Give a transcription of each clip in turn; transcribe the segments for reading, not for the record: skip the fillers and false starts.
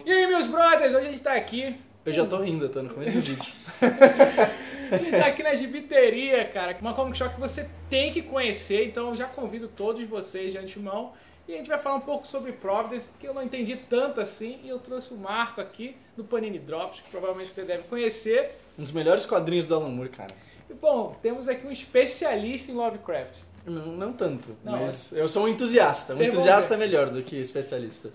E aí, meus brothers, hoje a gente tá aqui. Eu já tô rindo, tô no começo do vídeo. A gente tá aqui na Gibiteria, cara. Uma Comic Shop que você tem que conhecer, então eu já convido todos vocês de antemão. E a gente vai falar um pouco sobre Providence, que eu não entendi tanto assim, e eu trouxe o Marco aqui do Panini Drops, que provavelmente você deve conhecer. Um dos melhores quadrinhos do Alan Moore, cara. E bom, temos aqui um especialista em Lovecraft. Não tanto, Não, mas eu sou um entusiasta. Um Vocês vão entusiasta é ver. melhor do que especialista.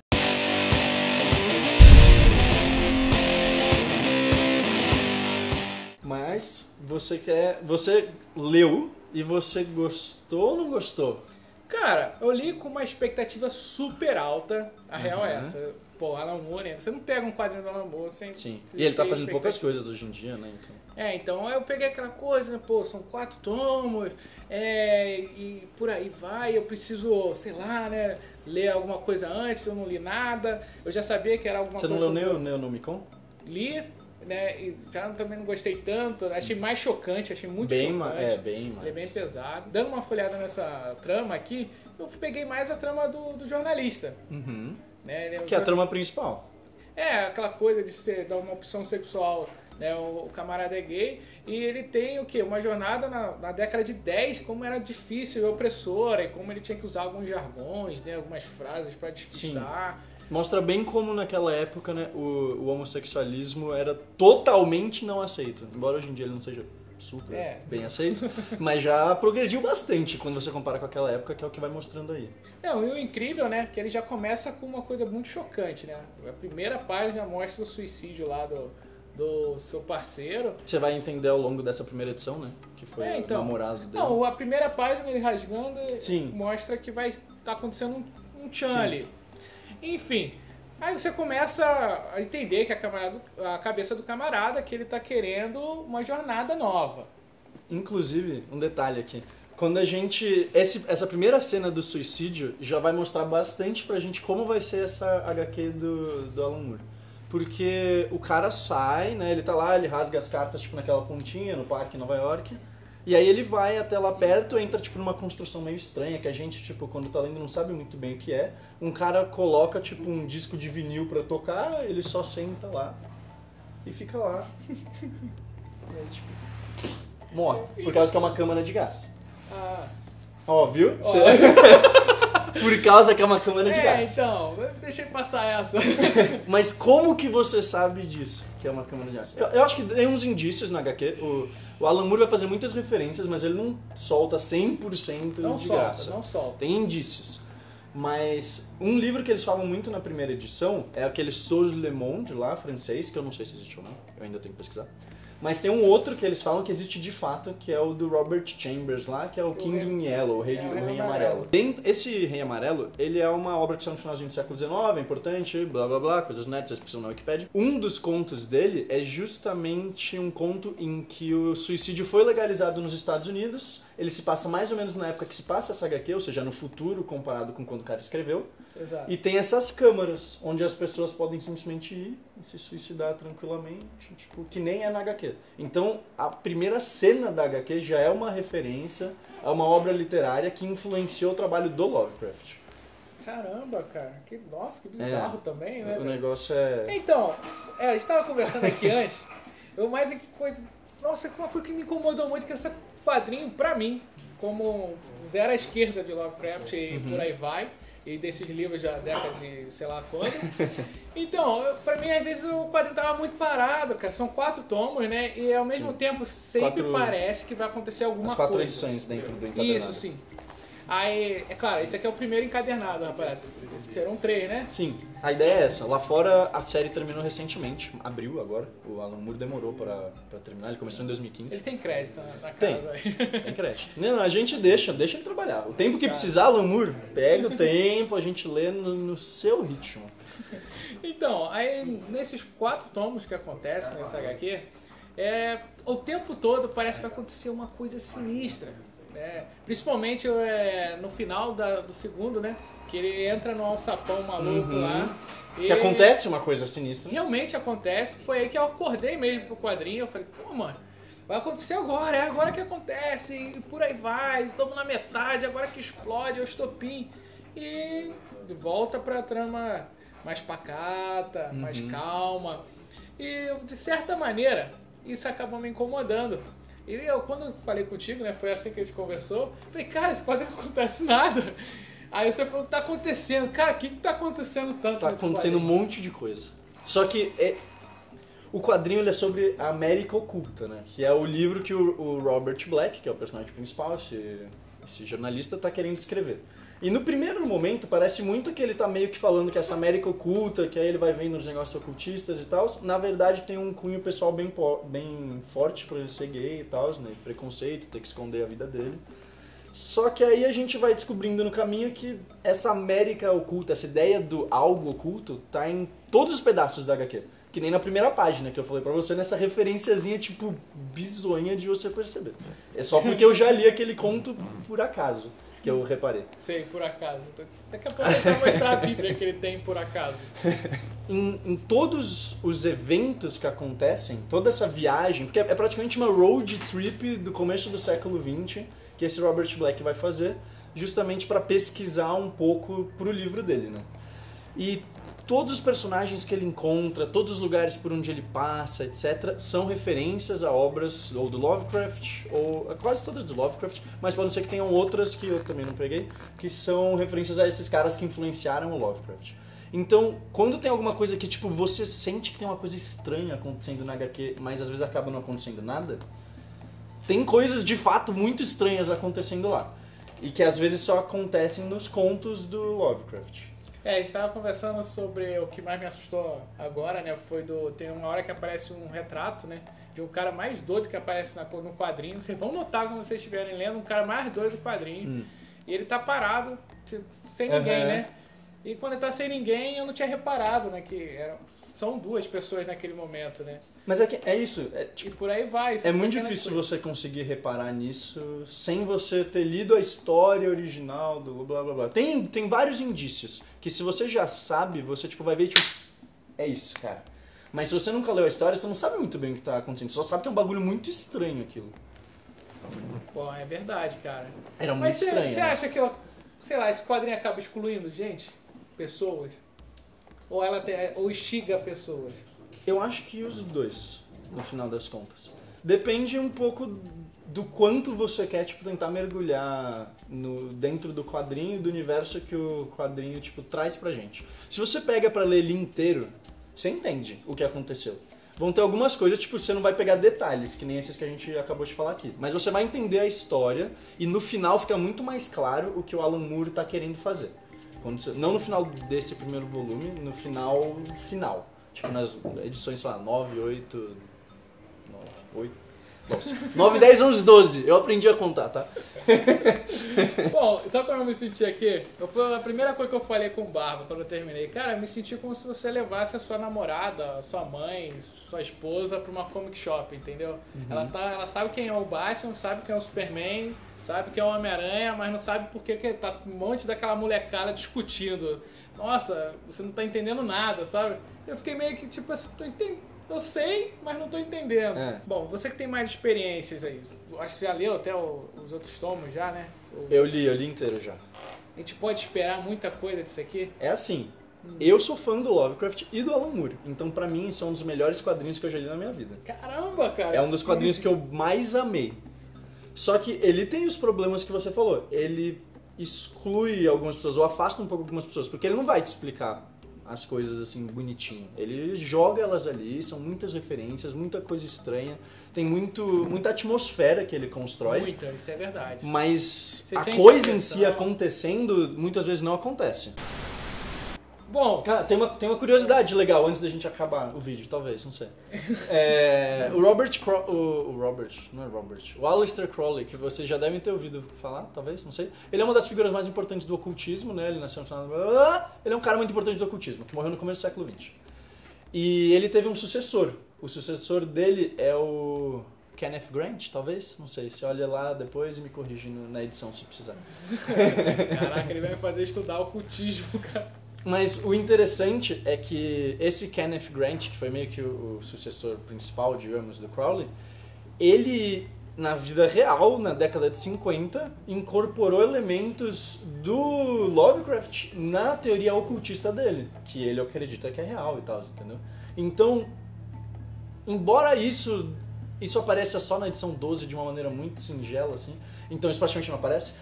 Mas você leu e você gostou ou não gostou? Cara, eu li com uma expectativa super alta, a real é essa. Pô, Alan Moore, né? Você não pega um quadrinho do Alan Moore sem... Sim. sem E ele tá ter fazendo poucas expectativa. coisas hoje em dia, né? Então. Então eu peguei aquela coisa, né? Pô, são 4 tomos, e por aí vai, eu preciso, sei lá, né? Ler alguma coisa antes, eu não li nada, eu já sabia que era alguma Você coisa... não leu nem o Neonomicon? Li, né? E já também não gostei tanto, achei mais chocante, achei muito Bem chocante. bem mais. Ele é bem pesado. Dando uma folhada nessa trama aqui, eu peguei mais a trama do jornalista. Uhum. Né? Ele Que é a trama principal. É, aquela coisa de dar uma opção sexual, né? O camarada é gay e ele tem o quê? Uma jornada na década de 10, como era difícil e opressora, e como ele tinha que usar alguns jargões, né? Algumas frases para despistar. Mostra bem como naquela época, né, o homossexualismo era totalmente não aceito. Embora hoje em dia ele não seja super bem aceito, mas já progrediu bastante quando você compara com aquela época, que é o que vai mostrando aí. Não, e o incrível, né, que ele já começa com uma coisa muito chocante, né? A primeira página mostra o suicídio lá do seu parceiro. Você vai entender ao longo dessa primeira edição, né, que foi o namorado dele. Não, a primeira página ele rasgando Sim. mostra que vai estar acontecendo um tchan Sim. ali. Enfim, aí você começa a entender que a cabeça do camarada, que ele tá querendo uma jornada nova. Inclusive, um detalhe aqui. Quando a gente... Essa primeira cena do suicídio já vai mostrar bastante pra gente como vai ser essa HQ do Alan Moore. Porque o cara sai, né? Ele tá lá, ele rasga as cartas tipo naquela pontinha, no parque em Nova York. E aí ele vai até lá perto, entra tipo numa construção meio estranha, que a gente, tipo, quando tá lendo não sabe muito bem o que é. Um cara coloca tipo um disco de vinil pra tocar, ele só senta lá e fica lá. E aí, tipo, morre. Por causa que é uma câmara de gás. Ah, Ó, viu? Por causa que é uma câmara de gás. então, deixa eu passar essa. Mas como que você sabe disso, que é uma câmara de gás? Eu acho que tem uns indícios na HQ. O Alan Moore vai fazer muitas referências, mas ele não solta 100% Não de solta, graça. não solta. Tem indícios. Mas um livro que eles falam muito na primeira edição é aquele Sur Le Monde lá, francês, que eu não sei se existe ou não, eu ainda tenho que pesquisar. Mas tem um outro que eles falam que existe de fato, que é o do Robert Chambers lá, que é o King in Yellow, o Rei Amarelo. Esse Rei Amarelo, ele é uma obra que saiu no finalzinho do século XIX, é importante, blá blá blá, coisas netas, vocês precisam na Wikipedia. Um dos contos dele é justamente um conto em que o suicídio foi legalizado nos Estados Unidos. Ele se passa mais ou menos na época que se passa essa HQ, ou seja, no futuro comparado com quando o cara escreveu. Exato. E tem essas câmaras, onde as pessoas podem simplesmente ir e se suicidar tranquilamente, tipo, que nem é na HQ. Então, a primeira cena da HQ já é uma referência a uma obra literária que influenciou o trabalho do Lovecraft. Caramba, cara. Nossa, que bizarro também, né? O negócio é... Então, a gente tava conversando aqui antes, nossa, uma coisa que me incomodou muito, que esse quadrinho, pra mim, como zero à esquerda de Lovecraft e por aí vai, e desses livros da década de sei lá quando. Então, pra mim, às vezes o quadrinho tava muito parado, cara. São 4 tomos, né? E ao mesmo tempo sempre parece que vai acontecer alguma coisa. As 4 edições dentro do encadernado. Isso, sim. Aí, é claro, esse aqui é o primeiro encadernado, rapaz. Serão 3, né? Sim, a ideia é essa. Lá fora a série terminou recentemente, abril agora. O Alan Moore demorou pra terminar, ele começou em 2015. Ele tem crédito na Tem. casa aí. Tem crédito. Não, a gente deixa ele trabalhar. O tempo que precisar, Alan Moore, pega o tempo, a gente lê no seu ritmo. Então, aí nesses 4 tomos que acontecem nessa HQ, o tempo todo parece que vai acontecer uma coisa sinistra. Principalmente no final do segundo, né? Que ele entra no alçapão maluco lá. Que acontece uma coisa sinistra. Realmente acontece. Foi aí que eu acordei mesmo pro quadrinho. Eu falei, pô, mano, vai acontecer agora, é agora que acontece. E por aí vai, estamos na metade, agora que explode, é o estopim. E volta pra trama mais pacata, mais calma. E, de certa maneira, isso acabou me incomodando. E eu, quando falei contigo, né, foi assim que a gente conversou, falei, cara, esse quadrinho não acontece nada. Aí você falou, tá acontecendo. Cara, o que tá acontecendo tanto Tá nesse acontecendo quadrinho? um monte de coisa. Só que o quadrinho ele é sobre a América Oculta, né? Que é o livro que o Robert Black, que é o personagem principal, esse jornalista, tá querendo escrever. E no primeiro momento parece muito que ele tá meio que falando que essa América Oculta, que aí ele vai vendo os negócios ocultistas e tal, na verdade tem um cunho pessoal bem forte por ele ser gay e tal, né? Preconceito, ter que esconder a vida dele. Só que aí a gente vai descobrindo no caminho que essa América oculta, essa ideia do algo oculto, tá em todos os pedaços da HQ. Que nem na primeira página que eu falei pra você, nessa referenciazinha, tipo, bizonha de você perceber. É só porque eu já li aquele conto por acaso que eu reparei. Sei, por acaso. Daqui a pouco a gente vai mostrar a Bíblia que ele tem por acaso. Em todos os eventos que acontecem, toda essa viagem, porque é praticamente uma road trip do começo do século XX, que esse Robert Black vai fazer, justamente para pesquisar um pouco pro livro dele, né? E todos os personagens que ele encontra, todos os lugares por onde ele passa, etc., são referências a obras ou do Lovecraft, ou quase todas do Lovecraft, mas pode ser que tenham outras que eu também não peguei, que são referências a esses caras que influenciaram o Lovecraft. Então, quando tem alguma coisa que, tipo, você sente que tem uma coisa estranha acontecendo na HQ, mas às vezes acaba não acontecendo nada, tem coisas de fato muito estranhas acontecendo lá. E que às vezes só acontecem nos contos do Lovecraft. A gente estava conversando sobre o que mais me assustou agora, né? Tem uma hora que aparece um retrato, né? De um cara mais doido que aparece no quadrinho. Vocês vão notar quando vocês estiverem lendo, um cara mais doido do quadrinho. E ele tá parado, tipo, sem ninguém, né? E quando ele tá sem ninguém, eu não tinha reparado, né? Que são duas pessoas naquele momento, né? Mas é isso. E por aí vai. É muito difícil você conseguir reparar nisso sem você ter lido a história original do blá blá blá. Tem vários indícios que se você já sabe, você tipo, vai ver tipo, é isso, cara. Mas se você nunca leu a história, você não sabe muito bem o que tá acontecendo. Você só sabe que é um bagulho muito estranho aquilo. Pô, é verdade, cara. Era muito Mas estranho. Você acha que, sei lá, esse quadrinho acaba excluindo gente? Pessoas? Ou instiga pessoas? Eu acho que os dois, no final das contas. Depende um pouco do quanto você quer, tipo, tentar mergulhar dentro do quadrinho, do universo que o quadrinho, tipo, traz pra gente. Se você pega pra ler ele inteiro, você entende o que aconteceu. Vão ter algumas coisas, tipo, você não vai pegar detalhes, que nem esses que a gente acabou de falar aqui. Mas você vai entender a história e no final fica muito mais claro o que o Alan Moore tá querendo fazer. Não no final desse primeiro volume, no final. Tipo, nas edições, sei lá, 9, 8... 9, 10, 11, 12. Eu aprendi a contar, tá? Bom, sabe como eu me senti aqui? Foi a primeira coisa que eu falei com o Barba quando eu terminei. Cara, eu me senti como se você levasse a sua namorada, sua mãe, sua esposa pra uma comic shop, entendeu? Ela sabe quem é o Batman, sabe quem é o Superman, sabe quem é o Homem-Aranha, mas não sabe por que tá um monte daquela molecada discutindo. Nossa, você não tá entendendo nada, sabe? Eu fiquei meio que tipo assim, eu sei, mas não tô entendendo. Bom, você que tem mais experiências aí, acho que já leu até os outros tomos já, né? Eu li inteiro já. A gente pode esperar muita coisa disso aqui? É assim, eu sou fã do Lovecraft e do Alan Moore, então pra mim são um dos melhores quadrinhos que eu já li na minha vida. Caramba, cara! É um dos quadrinhos que eu mais amei. Só que ele tem os problemas que você falou. Ele exclui algumas pessoas, ou afasta um pouco algumas pessoas, porque ele não vai te explicar as coisas assim bonitinho. Ele joga elas ali, são muitas referências, muita coisa estranha, tem muita atmosfera que ele constrói. Muita, isso é verdade. Mas Você a sente coisa a em si pressão. acontecendo, muitas vezes não acontece. Bom, Cara, tem uma curiosidade legal antes da gente acabar o vídeo, talvez, não sei. O Aleister Crowley, que vocês já devem ter ouvido falar, talvez, não sei. Ele é uma das figuras mais importantes do ocultismo, né? Ele nasceu no final ele é um cara muito importante do ocultismo, que morreu no começo do século XX. E ele teve um sucessor. O sucessor dele é o Kenneth Grant, talvez, não sei. Você olha lá depois e me corrige na edição se precisar. caraca, ele vai me fazer estudar ocultismo, cara. Mas o interessante é que esse Kenneth Grant, que foi meio que o sucessor principal, digamos, do Crowley, ele na vida real, na década de 50, incorporou elementos do Lovecraft na teoria ocultista dele, que ele acredita que é real e tal, entendeu? Então, embora isso apareça só na edição 12 de uma maneira muito singela, assim, então isso praticamente não aparece,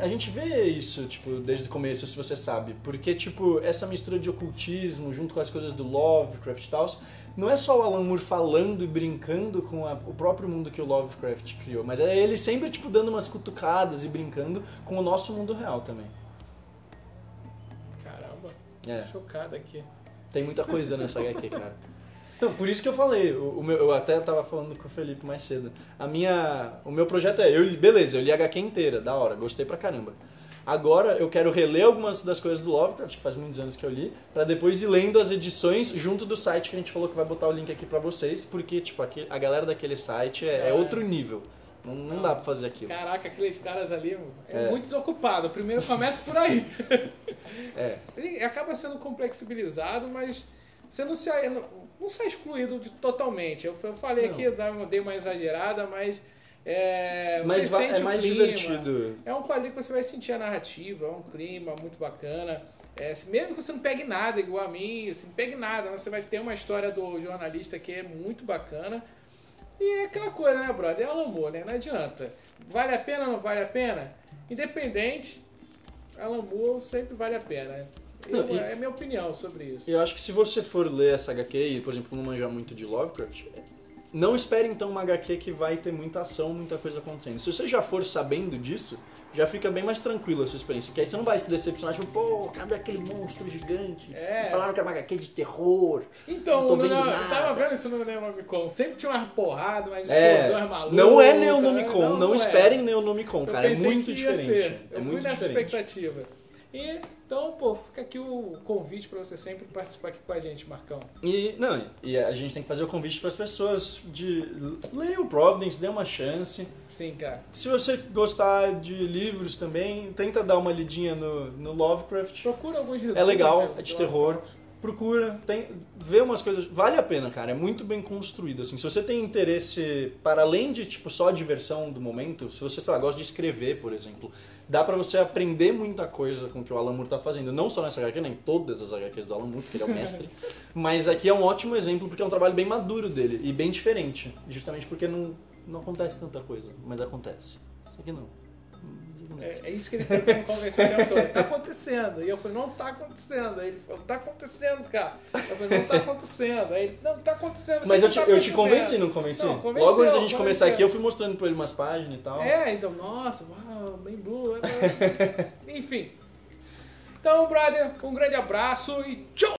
a gente vê isso, tipo, desde o começo, se você sabe, porque, tipo, essa mistura de ocultismo junto com as coisas do Lovecraft e tal, não é só o Alan Moore falando e brincando com o próprio mundo que o Lovecraft criou, mas é ele sempre, tipo, dando umas cutucadas e brincando com o nosso mundo real também. Caramba, chocado aqui. Tem muita coisa nessa HQ, cara. Não, por isso que eu falei, eu até tava falando com o Felipe mais cedo. O meu projeto é, eu li a HQ inteira, da hora, gostei pra caramba. Agora eu quero reler algumas das coisas do Lovecraft, que faz muitos anos que eu li, pra depois ir lendo as edições junto do site que a gente falou que vai botar o link aqui pra vocês, porque tipo, a galera daquele site é outro nível. Não dá pra fazer aquilo. Caraca, aqueles caras ali muito desocupado. Primeiro começa por aí. Ele acaba sendo complexibilizado, mas você não sai excluído totalmente. Eu falei aqui, dei uma exagerada, mas é mais divertido. É um quadrinho que você vai sentir a narrativa, é um clima muito bacana. Mesmo que você não pegue nada igual a mim, assim, não pegue nada, você vai ter uma história do jornalista que é muito bacana. E é aquela coisa, né, brother? É Alan Moore, né? Não adianta. Vale a pena ou não vale a pena? Independente, Alan Moore sempre vale a pena. É a minha opinião sobre isso. Eu acho que se você for ler essa HQ e, por exemplo, não manjar muito de Lovecraft, não espere então uma HQ que vai ter muita ação, muita coisa acontecendo. Se você já for sabendo disso, já fica bem mais tranquila a sua experiência. Porque aí você não vai se decepcionar, tipo, pô, cadê aquele monstro gigante? Falaram que era uma HQ de terror. Então, eu tava vendo isso no Neonomicon. Sempre tinha umas porradas, umas explosões malucas. Não é Neonomicon, não esperem Neonomicon, cara. É muito diferente. Eu fui nessa expectativa. Então, pô, fica aqui o convite pra você sempre participar aqui com a gente, Marcão. E a gente tem que fazer o convite pras pessoas de ler o Providence, dê uma chance. Sim, cara. Se você gostar de livros também, tenta dar uma lidinha no Lovecraft. Procura alguns resumos. É legal, é de terror. Procura, vê umas coisas, vale a pena, cara, é muito bem construído, assim, se você tem interesse, para além de, tipo, só a diversão do momento, se você, sei lá, gosta de escrever, por exemplo, dá pra você aprender muita coisa com o que o Alan Moore tá fazendo, não só nessa HQ, nem todas as HQs do Alan Moore, porque ele é o mestre, mas aqui é um ótimo exemplo, porque é um trabalho bem maduro dele, e bem diferente, justamente porque não acontece tanta coisa, mas acontece. Isso aqui não. É isso que ele tentou me convencer o tempo todo. Tá acontecendo. E eu falei, não tá acontecendo. Aí ele falou, tá acontecendo, cara. Eu falei, não tá acontecendo. Aí ele, não tá acontecendo. Mas eu te convenci, não convenci? Não, convenceu, logo antes da gente começar aqui, eu fui mostrando pra ele umas páginas e tal. Então, nossa, uau, bem blue. Enfim. Então, brother, um grande abraço e tchau!